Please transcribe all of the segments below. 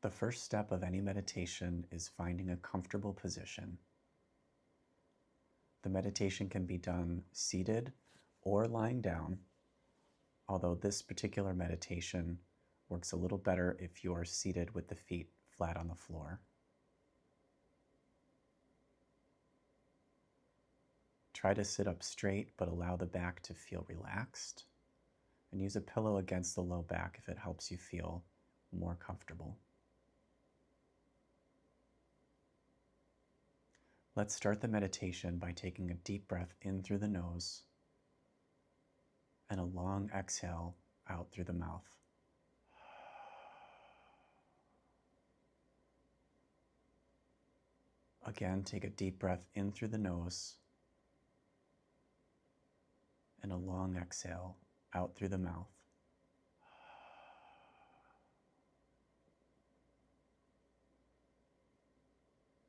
The first step of any meditation is finding a comfortable position. The meditation can be done seated or lying down, although this particular meditation works a little better if you are seated with the feet flat on the floor. Try to sit up straight, but allow the back to feel relaxed, and use a pillow against the low back if it helps you feel more comfortable. Let's start the meditation by taking a deep breath in through the nose and a long exhale out through the mouth. Again, take a deep breath in through the nose and a long exhale out through the mouth.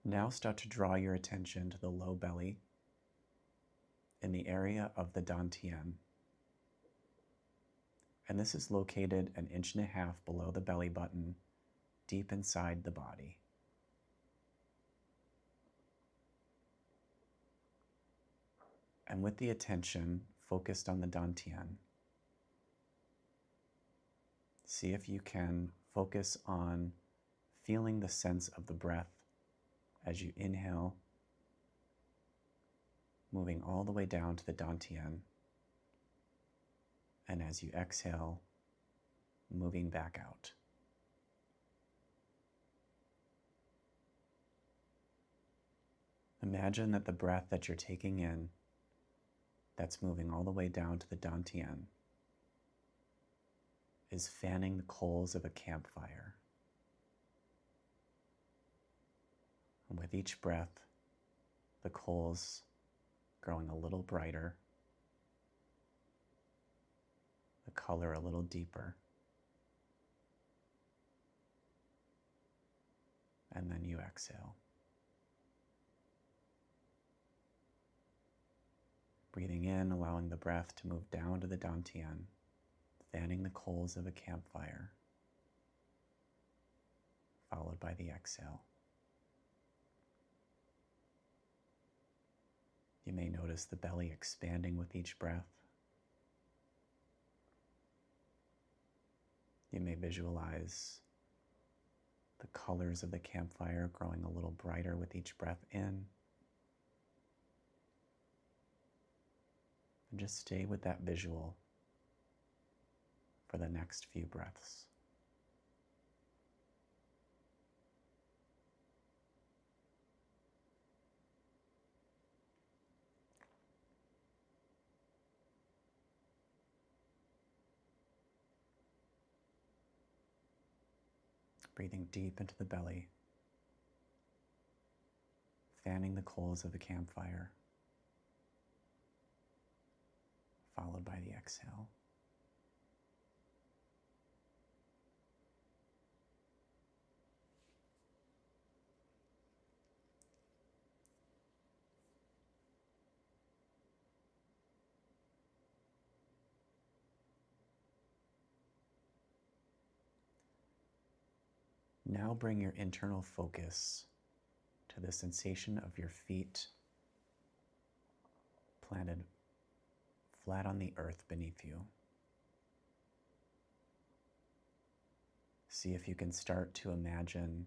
Now start to draw your attention to the low belly in the area of the Tien. And this is located 1.5 inches below the belly button, deep inside the body. And with the attention focused on the Tien, see if you can focus on feeling the sense of the breath as you inhale, moving all the way down to the Tien, and as you exhale, moving back out. Imagine that the breath that you're taking in, that's moving all the way down to the Tien, is fanning the coals of a campfire. And with each breath, the coals growing a little brighter, the color a little deeper, and then you exhale. Breathing in, allowing the breath to move down to the Tien, fanning the coals of a campfire, followed by the exhale. You may notice the belly expanding with each breath. You may visualize the colors of the campfire growing a little brighter with each breath in. And just stay with that visual for the next few breaths. Breathing deep into the belly, fanning the coals of the campfire, followed by the exhale. Now bring your internal focus to the sensation of your feet planted flat on the earth beneath you. See if you can start to imagine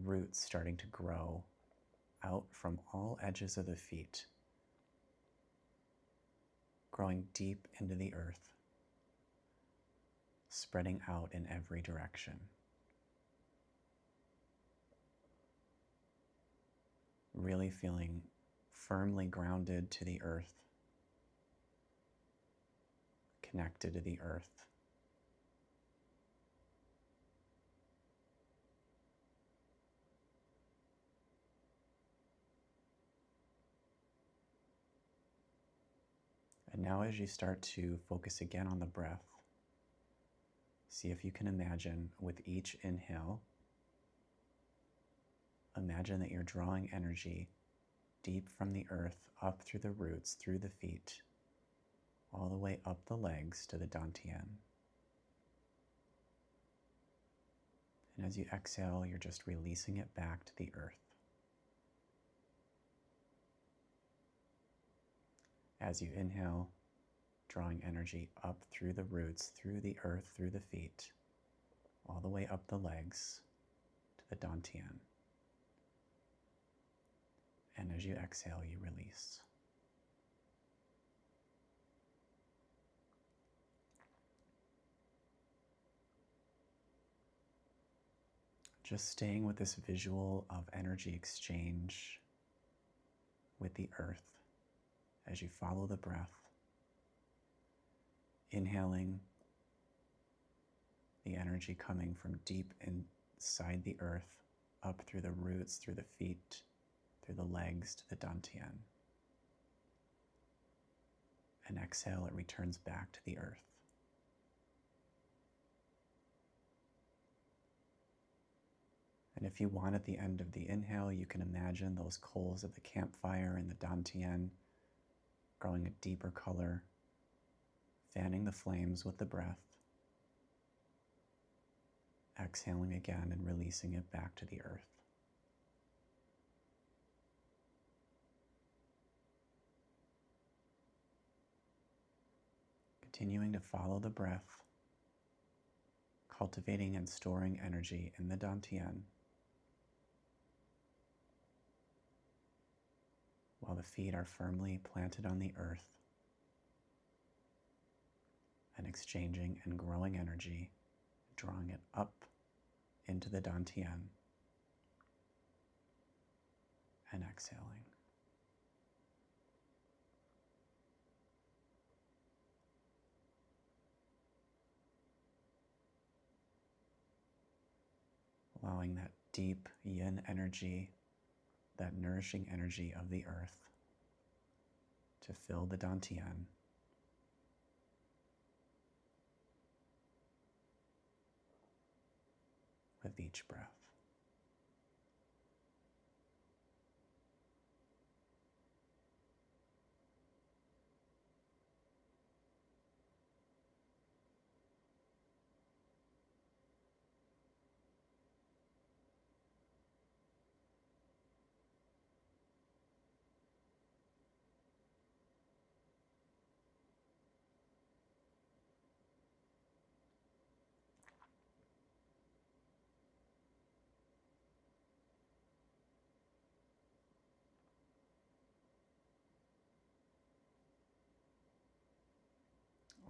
roots starting to grow out from all edges of the feet, growing deep into the earth, spreading out in every direction. Really feeling firmly grounded to the earth, connected to the earth. And now as you start to focus again on the breath, see if you can imagine with each inhale, imagine that you're drawing energy deep from the earth up through the roots, through the feet, all the way up the legs to the Tien. as you exhale, you're just releasing it back to the earth. As you inhale, drawing energy up through the roots, through the earth, through the feet, all the way up the legs to the dantian. And as you exhale, you release. Just staying with this visual of energy exchange with the earth as you follow the breath, inhaling the energy coming from deep inside the earth, up through the roots, through the feet, through the legs to the dantian. And exhale, it returns back to the earth. And if you want, at the end of the inhale, you can imagine those coals of the campfire in the dantian growing a deeper color, fanning the flames with the breath, exhaling again and releasing it back to the earth. Continuing to follow the breath, cultivating and storing energy in the dantian, while the feet are firmly planted on the earth and exchanging and growing energy, drawing it up into the dantian and exhaling. Allowing that deep yin energy, that nourishing energy of the earth to fill the dantian, with each breath.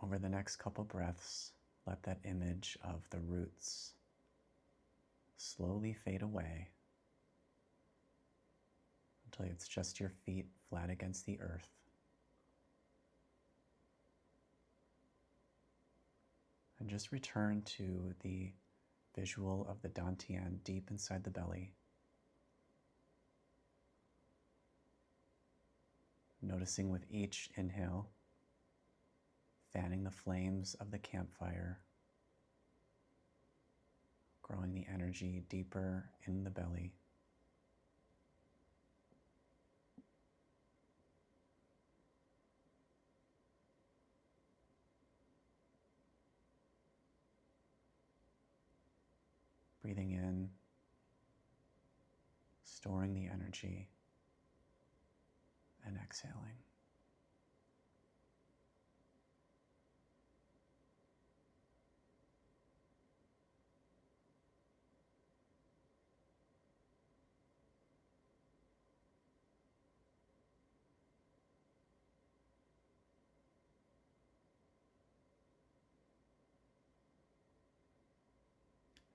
Over the next couple breaths, let that image of the roots slowly fade away until it's just your feet flat against the earth. And just return to the visual of the dantian deep inside the belly. Noticing with each inhale, fanning the flames of the campfire, growing the energy deeper in the belly. Breathing in, storing the energy, and exhaling.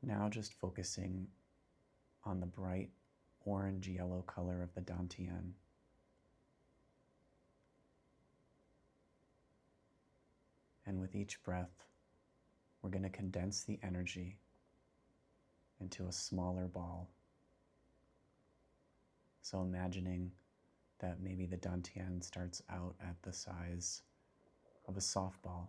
Now just focusing on the bright orange-yellow color of the dantian. And with each breath, we're going to condense the energy into a smaller ball. So imagining that maybe the dantian starts out at the size of a softball,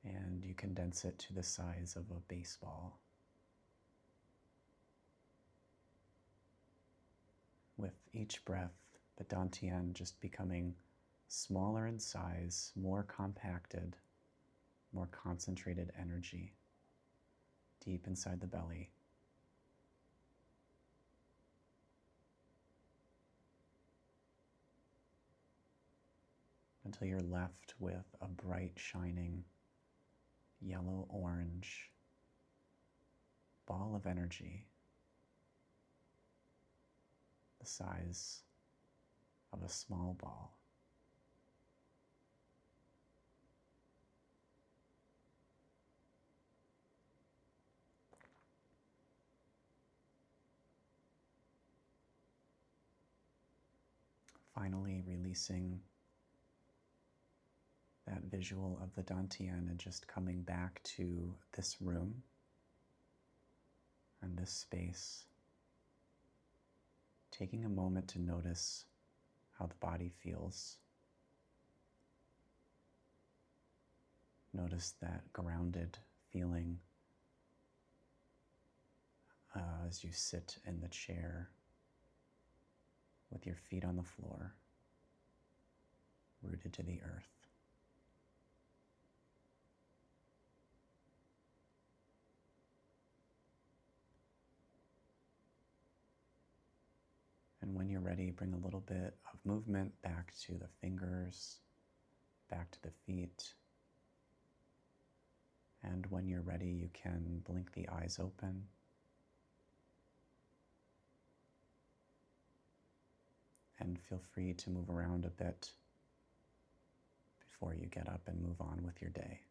and you condense it to the size of a baseball. With each breath, the dantian just becoming smaller in size, more compacted, more concentrated energy deep inside the belly. Until you're left with a bright, shining, yellow-orange ball of energy the size of a small ball. Finally, releasing that visual of the Dantian and just coming back to this room and this space. Taking a moment to notice how the body feels. Notice that grounded feeling as you sit in the chair with your feet on the floor, rooted to the earth. And when you're ready, bring a little bit of movement back to the fingers, back to the feet. And when you're ready, you can blink the eyes open. And feel free to move around a bit before you get up and move on with your day.